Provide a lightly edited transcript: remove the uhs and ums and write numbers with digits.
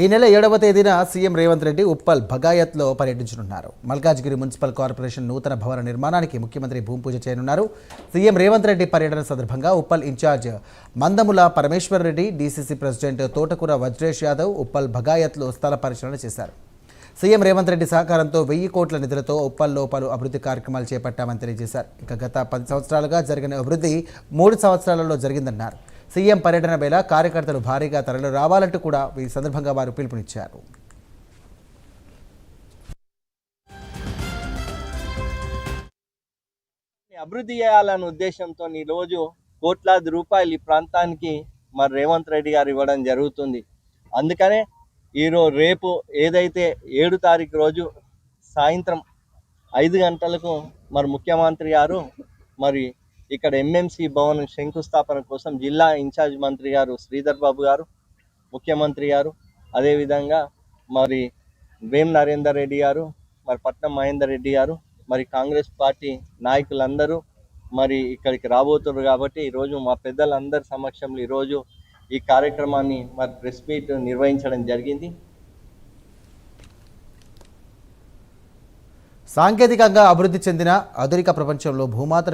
ఈ నెల 7వ తేదీన సీఎం రేవంత్ రెడ్డి ఉప్పల్ భగాయత్లో పర్యటించనున్నారు. మల్కాజ్గిరి మున్సిపల్ కార్పొరేషన్ నూతన భవన నిర్మాణానికి ముఖ్యమంత్రి భూమి పూజ చేయనున్నారు. సీఎం రేవంత్ రెడ్డి పర్యటన సందర్భంగా Uppal in charge Mandamula Parameshwar Reddy, DCC president Thotakura Vajresh Yadav Uppal భగాయత్లో స్థల పరిశీలన చేశారు. సీఎం రేవంత్ రెడ్డి సహకారంతో 1000 కోట్ల నిధులతో ఉప్పల్లో పలు అభివృద్ధి కార్యక్రమాలు చేపట్టామని తెలియజేశారు. ఇక గత 10 సంవత్సరాలుగా జరిగిన అభివృద్ధి 3 సంవత్సరాలలో జరిగిందన్నారు. సీఎం పర్యటన వేళ కార్యకర్తలు భారీగా తరలి రావాలంటూ కూడా ఈ సందర్భంగా వారు పిలుపునిచ్చారు. అభివృద్ధి చేయాలనే ఉద్దేశంతో ఈరోజు కోట్లాది రూపాయలు ఈ ప్రాంతానికి మరి రేవంత్ రెడ్డి గారు ఇవ్వడం జరుగుతుంది. అందుకనే రేపు ఏదైతే 7 తారీఖు రోజు సాయంత్రం 5 గంటలకు మరి ముఖ్యమంత్రి గారు మరి ఇక్కడ ఎంఎంసీ భవన్ శంకుస్థాపన కోసం జిల్లా ఇన్ఛార్జ్ మంత్రి గారు శ్రీధర్ బాబు గారు, ముఖ్యమంత్రి గారు, అదేవిధంగా మరి వేం నరేందర్ రెడ్డి గారు, మరి పట్నం మహేందర్ రెడ్డి గారు, మరి కాంగ్రెస్ పార్టీ నాయకులందరూ మరి ఇక్కడికి రాబోతున్నారు. కాబట్టి ఈరోజు మా పెద్దలందరి సమక్షంలో ఈరోజు ఈ కార్యక్రమాన్ని మరి ప్రెస్ మీట్ నిర్వహించడం జరిగింది. సాంకేతికంగా అభివృద్ధి చెందిన ఆధునిక ప్రపంచంలో భూమాతను